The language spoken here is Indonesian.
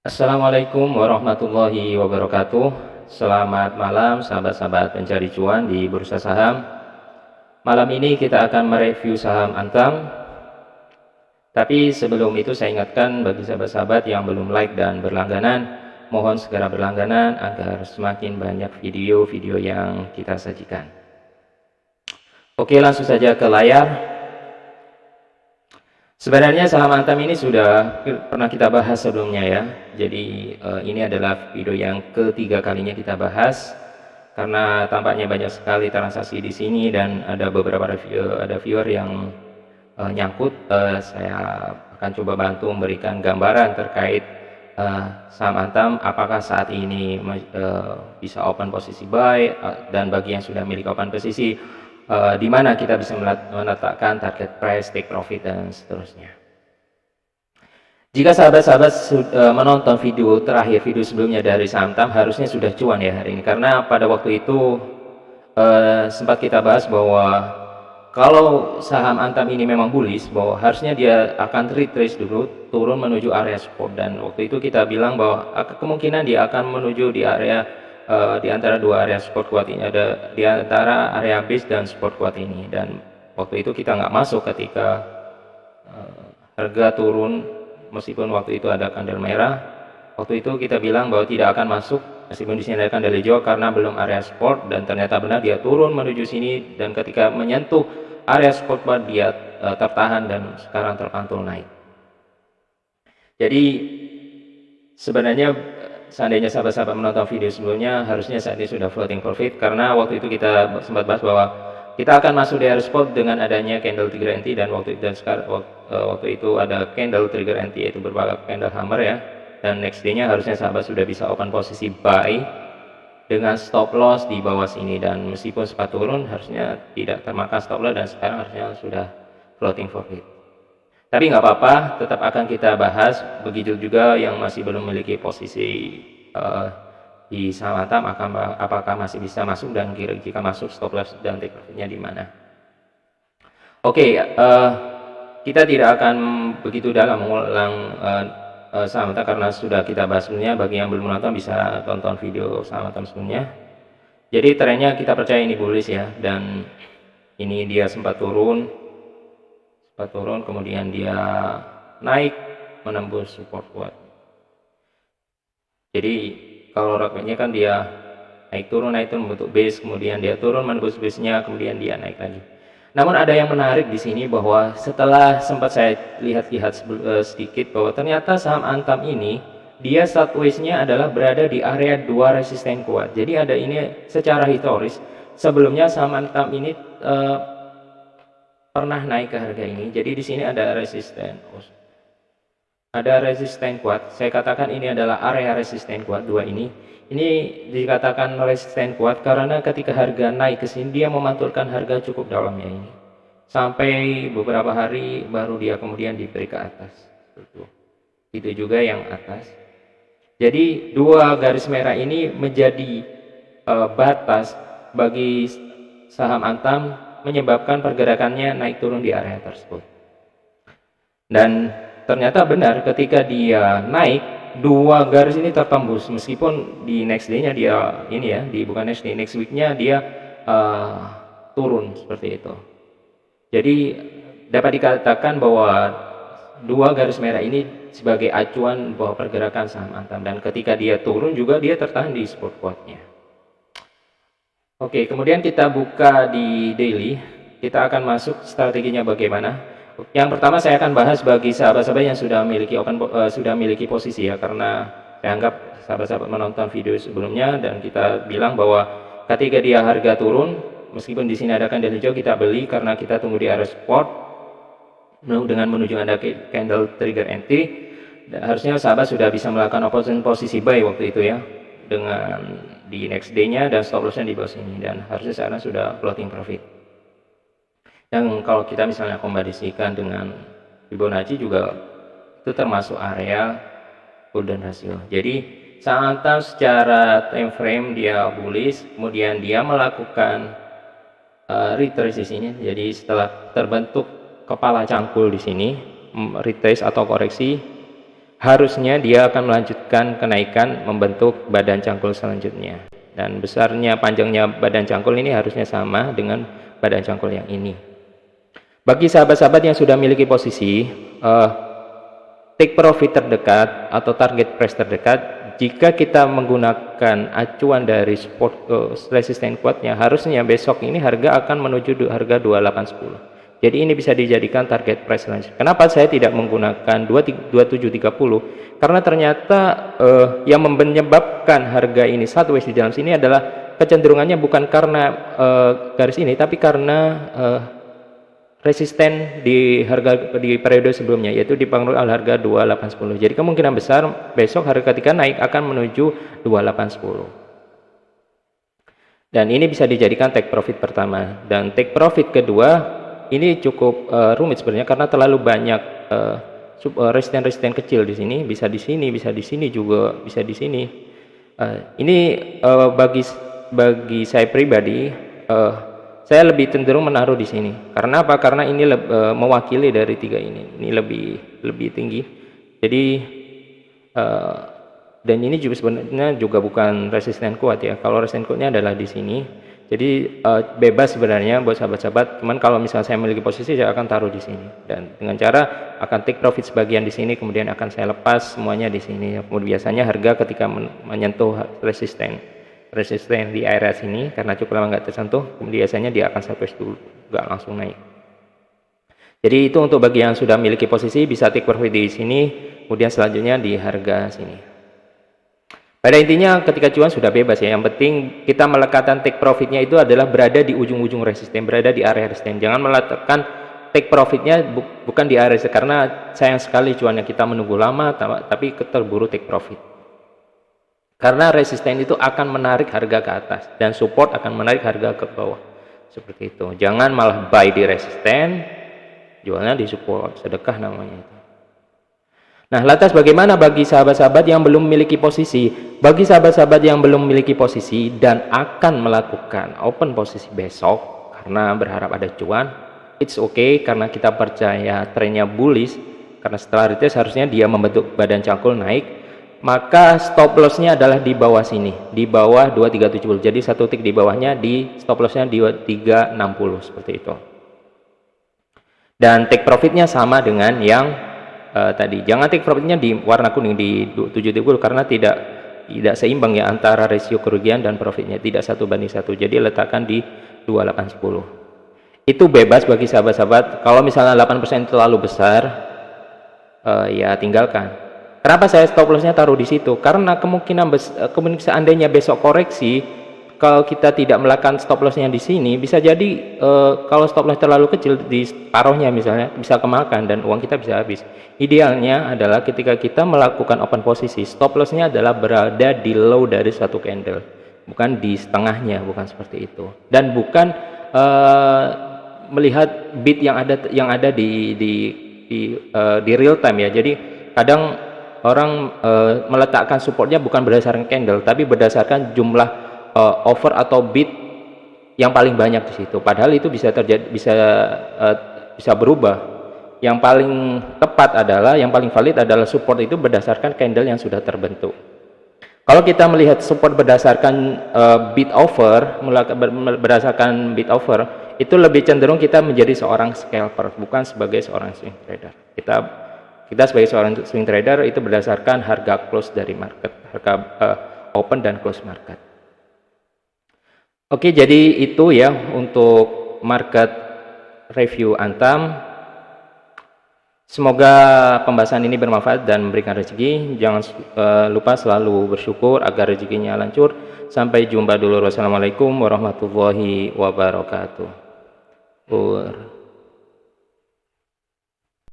Assalamualaikum warahmatullahi wabarakatuh. Selamat malam sahabat-sahabat pencari cuan di bursa saham. Malam ini kita akan mereview saham Antam. Tapi sebelum itu saya ingatkan bagi sahabat-sahabat yang belum like dan berlangganan, mohon segera berlangganan agar semakin banyak video-video yang kita sajikan. Oke, langsung saja ke layar. Sebenarnya saham Antam ini sudah pernah kita bahas sebelumnya ya. Jadi ini adalah video yang ketiga kalinya kita bahas karena tampaknya banyak sekali transaksi di sini dan ada beberapa viewer yang nyangkut. Saya akan coba bantu memberikan gambaran terkait saham Antam, apakah saat ini bisa open posisi buy, dan bagi yang sudah milik open posisi, di mana kita bisa meletakkan target price, take profit, dan seterusnya. Jika sahabat-sahabat menonton video terakhir, video sebelumnya dari saham Antam, harusnya sudah cuan ya hari ini, karena pada waktu itu sempat kita bahas bahwa kalau saham Antam ini memang bullish, bahwa harusnya dia akan retrace dulu, turun menuju area support, dan waktu itu kita bilang bahwa kemungkinan dia akan menuju di area di antara dua area support kuat ini, ada di antara area base dan support kuat ini. Dan waktu itu kita nggak masuk ketika harga turun, meskipun waktu itu ada candle merah. Waktu itu kita bilang bahwa tidak akan masuk meskipun di sini ada candle hijau karena belum area support, dan ternyata benar dia turun menuju sini, dan ketika menyentuh area support kuat dia tertahan dan sekarang terpantul naik. Jadi sebenarnya seandainya sahabat-sahabat menonton video sebelumnya, harusnya saat ini sudah floating profit, karena waktu itu kita sempat bahas bahwa kita akan masuk di area support dengan adanya candle trigger anti, dan waktu itu ada candle trigger anti, yaitu berupa candle hammer ya. Dan next day-nya harusnya sahabat sudah bisa open posisi buy dengan stop loss di bawah sini, dan meskipun sempat turun harusnya tidak termakan stop loss, dan sekarang harusnya sudah floating profit. Tapi nggak apa-apa, tetap akan kita bahas. Begitu juga yang masih belum memiliki posisi di saham Antam, apakah masih bisa masuk, dan jika masuk stop loss dan take profitnya di mana. Oke, kita tidak akan begitu dalam mengulang saham Antam karena sudah kita bahas sebelumnya. Bagi yang belum nonton bisa tonton video saham Antam sebelumnya. Jadi trennya kita percaya ini bullish ya, dan ini dia sempat turun, kemudian dia naik menembus support kuat. Jadi kalau rocknya kan dia naik turun membentuk base, kemudian dia turun menembus base-nya, kemudian dia naik lagi. Namun ada yang menarik di sini bahwa setelah sempat saya lihat sedikit bahwa ternyata saham Antam ini dia sideways-nya adalah berada di area 2 resisten kuat. Jadi ada ini secara historis sebelumnya saham Antam ini pernah naik ke harga ini. Jadi di sini ada resisten, kuat. Saya katakan ini adalah area resisten kuat dua ini. Ini dikatakan resisten kuat karena ketika harga naik ke sini dia memantulkan harga cukup dalamnya ini sampai beberapa hari baru dia kemudian diberi ke atas. Itu juga yang atas. Jadi dua garis merah ini menjadi batas bagi saham Antam, menyebabkan pergerakannya naik turun di area tersebut. Dan ternyata benar ketika dia naik, dua garis ini tertembus, meskipun di next day-nya dia ini ya, bukan next day, next week-nya dia turun seperti itu. Jadi dapat dikatakan bahwa dua garis merah ini sebagai acuan bahwa pergerakan saham Antam, dan ketika dia turun juga dia tertahan di support kuatnya. Oke, kemudian kita buka di daily, kita akan masuk strateginya bagaimana. Yang pertama saya akan bahas bagi sahabat-sahabat yang sudah miliki posisi ya, karena saya anggap sahabat-sahabat menonton video sebelumnya dan kita bilang bahwa ketika dia harga turun, meskipun di sini ada candle hijau, kita beli karena kita tunggu di area support dengan menuju ada candle trigger anti. Harusnya sahabat sudah bisa melakukan posisi buy waktu itu ya, dengan di next day-nya dan stop loss-nya di bawah sini, dan harusnya sekarang sudah floating profit. Dan kalau kita misalnya kombinasikan dengan Fibonacci juga itu termasuk area golden ratio. Jadi saham Antam secara time frame dia bullish, kemudian dia melakukan retrace di sini. Jadi setelah terbentuk kepala cangkul di sini, retrace atau koreksi, harusnya dia akan melanjutkan kenaikan membentuk badan cangkul selanjutnya, dan besarnya panjangnya badan cangkul ini harusnya sama dengan badan cangkul yang ini. Bagi sahabat-sahabat yang sudah memiliki posisi take profit terdekat atau target price terdekat, jika kita menggunakan acuan dari support resisten kuatnya, harusnya besok ini harga akan menuju harga 2810. Jadi ini bisa dijadikan target price selanjutnya. Kenapa saya tidak menggunakan 2730? Karena ternyata yang menyebabkan harga ini sideways di dalam sini adalah kecenderungannya bukan karena garis ini, tapi karena resisten di harga di periode sebelumnya, yaitu dipengaruhi oleh harga 2810. Jadi kemungkinan besar besok harga ketika naik akan menuju 2810. Dan ini bisa dijadikan take profit pertama. Dan take profit kedua ini cukup rumit sebenarnya, karena terlalu banyak resisten-resisten kecil di sini, bisa di sini, bisa di sini juga, bisa di sini. Ini bagi saya pribadi, saya lebih cenderung menaruh di sini. Karena apa? Karena ini mewakili dari tiga ini lebih tinggi. Jadi dan ini juga sebenarnya juga bukan resisten kuat ya. Kalau resisten kuatnya adalah di sini. Jadi bebas sebenarnya buat sahabat-sahabat. Cuman kalau misalnya saya memiliki posisi, saya akan taruh di sini. Dan dengan cara akan take profit sebagian di sini, kemudian akan saya lepas semuanya di sini. Kemudian biasanya harga ketika menyentuh resisten di area sini, karena cukup lama nggak tersentuh, kemudian biasanya dia akan sideways dulu, nggak langsung naik. Jadi itu untuk bagi yang sudah memiliki posisi, bisa take profit di sini, kemudian selanjutnya di harga sini. Pada intinya ketika cuan sudah bebas ya, yang penting kita meletakkan take profitnya itu adalah berada di ujung-ujung resisten, berada di area resisten. Jangan meletakkan take profitnya bukan di area resisten, karena sayang sekali cuannya kita menunggu lama tapi terburu take profit. Karena resisten itu akan menarik harga ke atas dan support akan menarik harga ke bawah. Seperti itu. Jangan malah buy di resisten, jualnya di support, sedekah namanya itu. Nah, lantas bagaimana bagi sahabat-sahabat yang belum memiliki posisi? Bagi sahabat-sahabat yang belum memiliki posisi dan akan melakukan open posisi besok karena berharap ada cuan, it's okay, karena kita percaya trennya bullish, karena setelah retest harusnya dia membentuk badan cangkul naik, maka stop lossnya adalah di bawah sini, di bawah 2370. Jadi satu tick di bawahnya, di stop lossnya di 2360 seperti itu. Dan take profitnya sama dengan yang tadi. Jangan take profitnya di warna kuning di 730, karena tidak seimbang ya antara rasio kerugian dan profitnya, tidak 1:1. Jadi letakkan di 2810. Itu bebas bagi sahabat-sahabat. Kalau misalnya 8% terlalu besar, ya tinggalkan. Kenapa saya stop lossnya taruh di situ? Karena kemungkinan seandainya besok koreksi, kalau kita tidak melakukan stop lossnya di sini, bisa jadi kalau stop loss terlalu kecil di paruhnya misalnya, bisa kemakan dan uang kita bisa habis. Idealnya adalah ketika kita melakukan open posisi, stop lossnya adalah berada di low dari suatu candle, bukan di setengahnya, bukan seperti itu. Dan bukan melihat bid yang ada di real time ya. Jadi kadang orang meletakkan supportnya bukan berdasarkan candle, tapi berdasarkan jumlah offer atau bid yang paling banyak di situ. Padahal itu bisa terjadi, bisa berubah. Yang paling tepat adalah, yang paling valid adalah support itu berdasarkan candle yang sudah terbentuk. Kalau kita melihat support berdasarkan bid offer, berdasarkan bid offer, itu lebih cenderung kita menjadi seorang scalper, bukan sebagai seorang swing trader. Kita sebagai seorang swing trader itu berdasarkan harga close dari market, harga open dan close market. Oke, jadi itu ya untuk market review Antam. Semoga pembahasan ini bermanfaat dan memberikan rezeki. Jangan lupa selalu bersyukur agar rezekinya lancar. Sampai jumpa dulu. Wassalamualaikum warahmatullahi wabarakatuh.